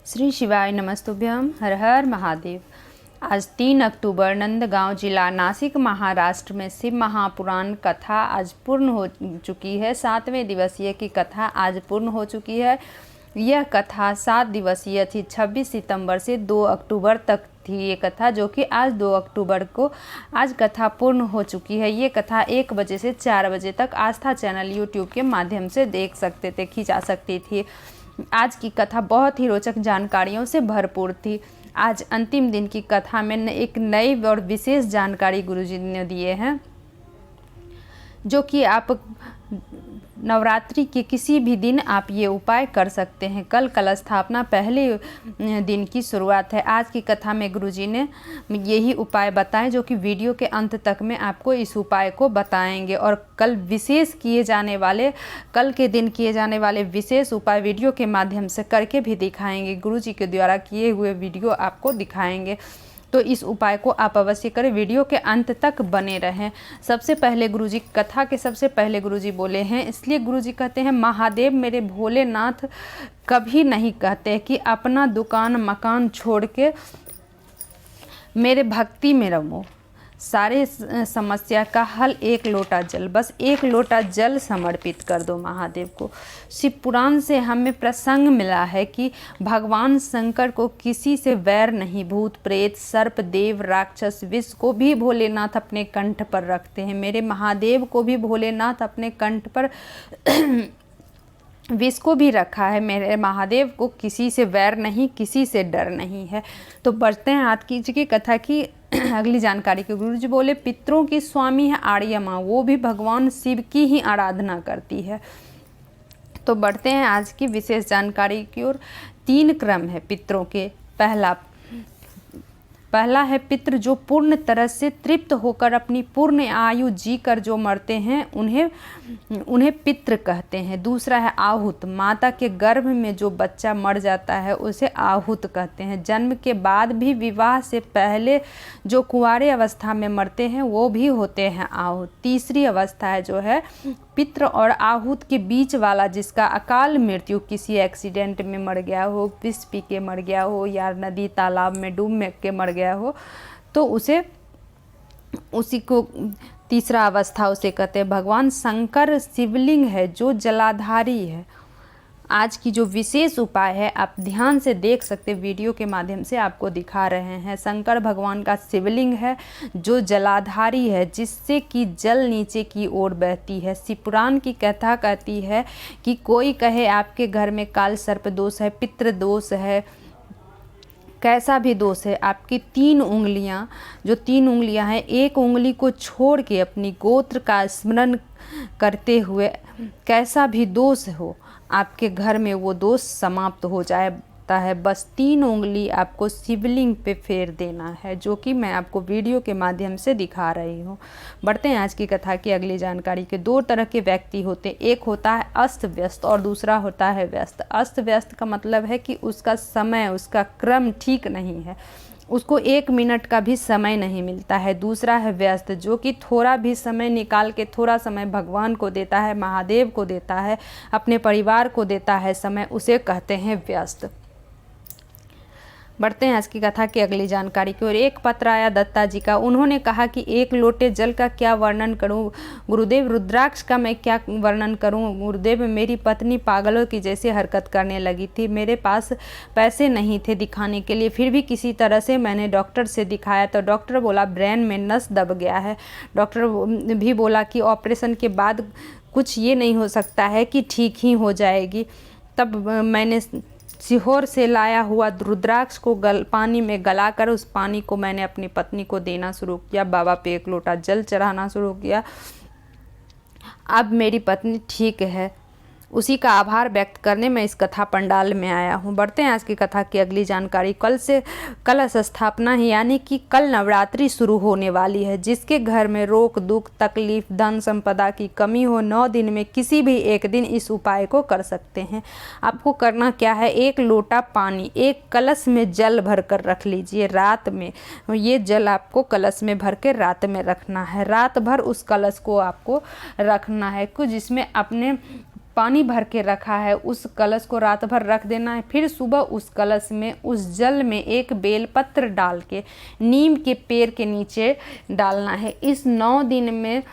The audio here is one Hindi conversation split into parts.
श्री शिवाय नमस्तुभ्यम। हर हर महादेव। आज 3 अक्टूबर नंदगांव जिला नासिक महाराष्ट्र में शिव महापुराण कथा आज पूर्ण हो चुकी है। 7वें दिवसीय की कथा आज पूर्ण हो चुकी है। यह कथा 7 दिवसीय थी। 26 सितंबर से 2 अक्टूबर तक थी ये कथा, जो कि आज 2 अक्टूबर को आज कथा पूर्ण हो चुकी है। ये कथा 1 बजे से 4 बजे तक आस्था चैनल यूट्यूब के माध्यम से देख सकते थे, की जा सकती थी। आज की कथा बहुत ही रोचक जानकारियों से भरपूर थी। आज अंतिम दिन की कथा में एक नई और विशेष जानकारी गुरुजी ने दिए हैं, जो कि आप नवरात्रि के किसी भी दिन आप ये उपाय कर सकते हैं। कल कलश स्थापना पहले दिन की शुरुआत है। आज की कथा में गुरुजी ने यही उपाय बताए, जो कि वीडियो के अंत तक में आपको इस उपाय को बताएंगे। और कल के दिन किए जाने वाले विशेष उपाय वीडियो के माध्यम से करके भी दिखाएंगे। गुरुजी के द्वारा किए हुए वीडियो आपको दिखाएंगे, तो इस उपाय को आप अवश्य करें। वीडियो के अंत तक बने रहें। सबसे पहले गुरुजी कथा के सबसे पहले गुरुजी बोले हैं, इसलिए गुरुजी कहते हैं महादेव मेरे भोलेनाथ कभी नहीं कहते कि अपना दुकान मकान छोड़ के मेरे भक्ति में रहो। सारे समस्या का हल 1 लोटा जल, बस 1 लोटा जल समर्पित कर दो महादेव को। शिव पुराण से हमें प्रसंग मिला है कि भगवान शंकर को किसी से वैर नहीं। भूत प्रेत सर्प देव राक्षस विष को भी भोलेनाथ अपने कंठ पर रखते हैं। मेरे महादेव को भी भोलेनाथ अपने कंठ पर विष को भी रखा है। मेरे महादेव को किसी से वैर नहीं, किसी से डर नहीं है। तो बढ़ते हैं आज की कथा की अगली जानकारी के। गुरुजी बोले पितरों की स्वामी है आर्या माँ, वो भी भगवान शिव की ही आराधना करती है। तो बढ़ते हैं आज की विशेष जानकारी की ओर। 3 क्रम है पितरों के। पहला है पितृ जो पूर्ण तरह से तृप्त होकर अपनी पूर्ण आयु जी कर जो मरते हैं, उन्हें पितृ कहते हैं। दूसरा है आहूत, माता के गर्भ में जो बच्चा मर जाता है उसे आहूत कहते हैं। जन्म के बाद भी विवाह से पहले जो कुंवारे अवस्था में मरते हैं वो भी होते हैं आहूत। तीसरी अवस्था है जो है पितृ और आहूत के बीच वाला, जिसका अकाल मृत्यु किसी एक्सीडेंट में मर गया हो, विष पी के मर गया हो या नदी तालाब में डूब के मर गया हो, तो उसी को तीसरा अवस्था उसे कहते हैं। भगवान शंकर शिवलिंग है जो जलाधारी है। आज की जो विशेष उपाय है आप ध्यान से देख सकते हैं, वीडियो के माध्यम से आपको दिखा रहे हैं। शंकर भगवान का शिवलिंग है जो जलाधारी है, जिससे कि जल नीचे की ओर बहती है। शिव पुराण की कथा कहती है कि कोई कहे आपके घर में काल सर्प दोष है, पितृ दोष है, कैसा भी दोष है, आपकी 3 उंगलियां जो 3 उंगलियां हैं, एक उंगली को छोड़ के अपनी गोत्र का स्मरण करते हुए कैसा भी दोष हो आपके घर में वो दोष समाप्त हो जाता है। बस 3 उंगली आपको शिवलिंग पे फेर देना है, जो कि मैं आपको वीडियो के माध्यम से दिखा रही हूँ। बढ़ते हैं आज की कथा की अगली जानकारी के। 2 तरह के व्यक्ति होते हैं, एक होता है अस्त व्यस्त और दूसरा होता है व्यस्त। अस्त व्यस्त का मतलब है कि उसका समय, उसका क्रम ठीक नहीं है, उसको 1 मिनट का भी समय नहीं मिलता है। दूसरा है व्यस्त, जो कि थोड़ा भी समय निकाल के थोड़ा समय भगवान को देता है, महादेव को देता है, अपने परिवार को देता है समय, उसे कहते हैं व्यस्त। बढ़ते हैं आज की कथा की अगली जानकारी की ओर। एक पत्र आया दत्ता जी का। उन्होंने कहा कि 1 लोटे जल का क्या वर्णन करूं गुरुदेव, रुद्राक्ष का मैं क्या वर्णन करूं गुरुदेव। मेरी पत्नी पागलों की जैसे हरकत करने लगी थी। मेरे पास पैसे नहीं थे दिखाने के लिए, फिर भी किसी तरह से मैंने डॉक्टर से दिखाया तो डॉक्टर बोला ब्रेन में नस दब गया है। डॉक्टर भी बोला कि ऑपरेशन के बाद कुछ ये नहीं हो सकता है कि ठीक ही हो जाएगी। तब मैंने सीहोर से लाया हुआ रुद्राक्ष को पानी में गलाकर उस पानी को मैंने अपनी पत्नी को देना शुरू किया। बाबा पे 1 लोटा जल चढ़ाना शुरू किया। अब मेरी पत्नी ठीक है। उसी का आभार व्यक्त करने मैं इस कथा पंडाल में आया हूँ। बढ़ते हैं आज की कथा की अगली जानकारी। कल से कलश स्थापना है, यानी कि कल नवरात्रि शुरू होने वाली है। जिसके घर में रोग दुख तकलीफ धन संपदा की कमी हो, 9 दिन में किसी भी एक दिन इस उपाय को कर सकते हैं। आपको करना क्या है, 1 लोटा पानी 1 कलश में जल भर कर रख लीजिए। रात में ये जल आपको कलश में भर के रात में रखना है। रात भर उस कलश को आपको रखना है। कुछ जिसमें अपने पानी भर के रखा है उस कलश को रात भर रख देना है। फिर सुबह उस कलश में उस जल में एक बेलपत्र डाल के नीम के पेड़ के नीचे डालना है। इस 9 दिन में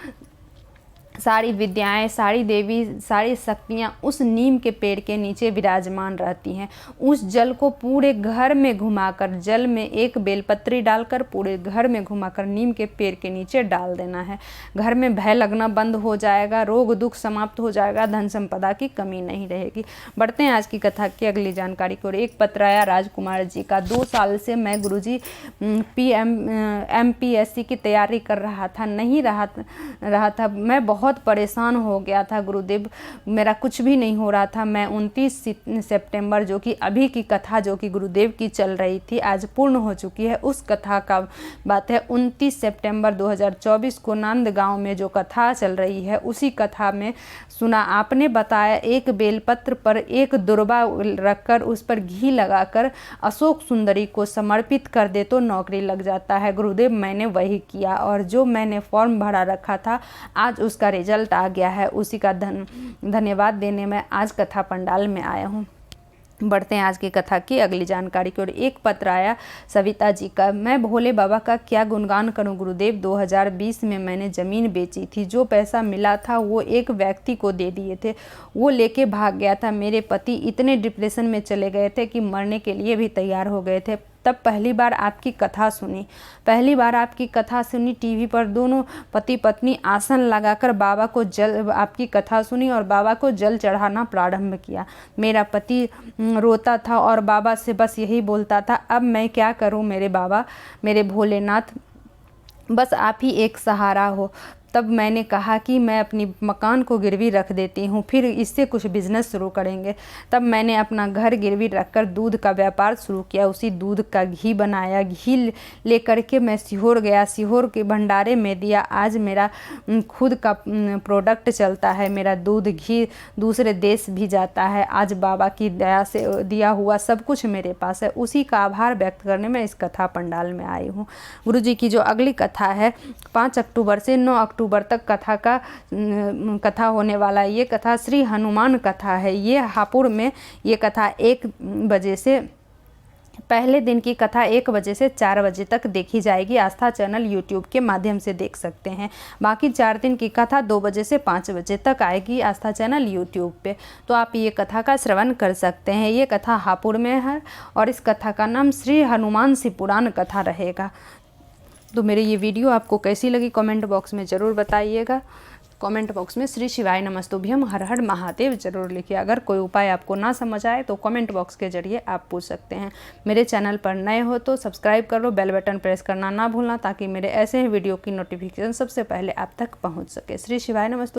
सारी विद्याएं, सारी देवी, सारी शक्तियाँ उस नीम के पेड़ के नीचे विराजमान रहती हैं। उस जल को पूरे घर में घुमाकर, जल में एक बेलपत्री डालकर पूरे घर में घुमाकर नीम के पेड़ के नीचे डाल देना है। घर में भय लगना बंद हो जाएगा, रोग दुख समाप्त हो जाएगा, धन संपदा की कमी नहीं रहेगी। बढ़ते हैं आज की कथा की अगली जानकारी को। एक पत्र आया राजकुमार जी का। 2 साल से मैं गुरुजी MPSC की तैयारी कर रहा था, नहीं रहा था। मैं बहुत परेशान हो गया था गुरुदेव, मेरा कुछ भी नहीं हो रहा था। मैं 29 सितंबर जो कि अभी की कथा जो कि गुरुदेव की चल रही थी आज पूर्ण हो चुकी है, उस कथा का बात है। 29 सितंबर 2024 को नंदगांव में जो कथा चल रही है उसी कथा में सुना, आपने बताया एक बेलपत्र पर एक दुर्वा रखकर उस पर घी लगाकर अशोक सुंदरी को समर्पित कर दे तो नौकरी लग जाता है। गुरुदेव मैंने वही किया और जो मैंने फॉर्म भरा रखा था आज उसका रिजल्ट आ गया है। उसी का धन्यवाद देने में आज कथा पंडाल में आया हूँ। बढ़ते हैं आज की कथा की अगली जानकारी की ओर। एक पत्र आया सविता जी का। मैं भोले बाबा का क्या गुणगान करूं गुरुदेव। 2020 में मैंने ज़मीन बेची थी, जो पैसा मिला था वो एक व्यक्ति को दे दिए थे, वो लेके भाग गया था। मेरे पति इतने डिप्रेशन में चले गए थे कि मरने के लिए भी तैयार हो गए थे। तब पहली बार आपकी कथा सुनी टीवी पर। दोनों पति पत्नी आसन लगाकर बाबा को आपकी कथा सुनी और बाबा को जल चढ़ाना प्रारंभ किया। मेरा पति रोता था और बाबा से बस यही बोलता था, अब मैं क्या करूं मेरे बाबा, मेरे भोलेनाथ, बस आप ही एक सहारा हो। तब मैंने कहा कि मैं अपनी मकान को गिरवी रख देती हूँ, फिर इससे कुछ बिजनेस शुरू करेंगे। तब मैंने अपना घर गिरवी रखकर दूध का व्यापार शुरू किया। उसी दूध का घी बनाया, घी लेकर के मैं सीहोर गया, सीहोर के भंडारे में दिया। आज मेरा खुद का प्रोडक्ट चलता है, मेरा दूध घी दूसरे देश भी जाता है। आज बाबा की दया से दिया हुआ सब कुछ मेरे पास है। उसी का आभार व्यक्त करने में इस कथा पंडाल में आई हूँ। गुरुजी की जो अगली कथा है 5 अक्टूबर से 9 अक्टूबर तक कथा होने वाला है। ये कथा श्री हनुमान कथा है। ये हापुड़ में ये कथा 1 बजे से, पहले दिन की कथा 1 बजे से 4 बजे तक देखी जाएगी। आस्था चैनल यूट्यूब के माध्यम से देख सकते हैं। बाकी 4 दिन की कथा 2 बजे से 5 बजे तक आएगी आस्था चैनल यूट्यूब पे, तो आप ये कथा का श्रवण कर सकते हैं। ये कथा हापुड़ में है और इस कथा का नाम श्री हनुमान सी पुराण कथा रहेगा। तो मेरी ये वीडियो आपको कैसी लगी कमेंट बॉक्स में ज़रूर बताइएगा। कमेंट बॉक्स में श्री शिवाय नमस्तुभ्यम हर हर महादेव जरूर लिखिए। अगर कोई उपाय आपको ना समझ आए तो कमेंट बॉक्स के जरिए आप पूछ सकते हैं। मेरे चैनल पर नए हो तो सब्सक्राइब कर लो, बेल बटन प्रेस करना ना भूलना ताकि मेरे ऐसे ही वीडियो की नोटिफिकेशन सबसे पहले आप तक पहुंच सके। श्री शिवाय नमस्तुभ्यम।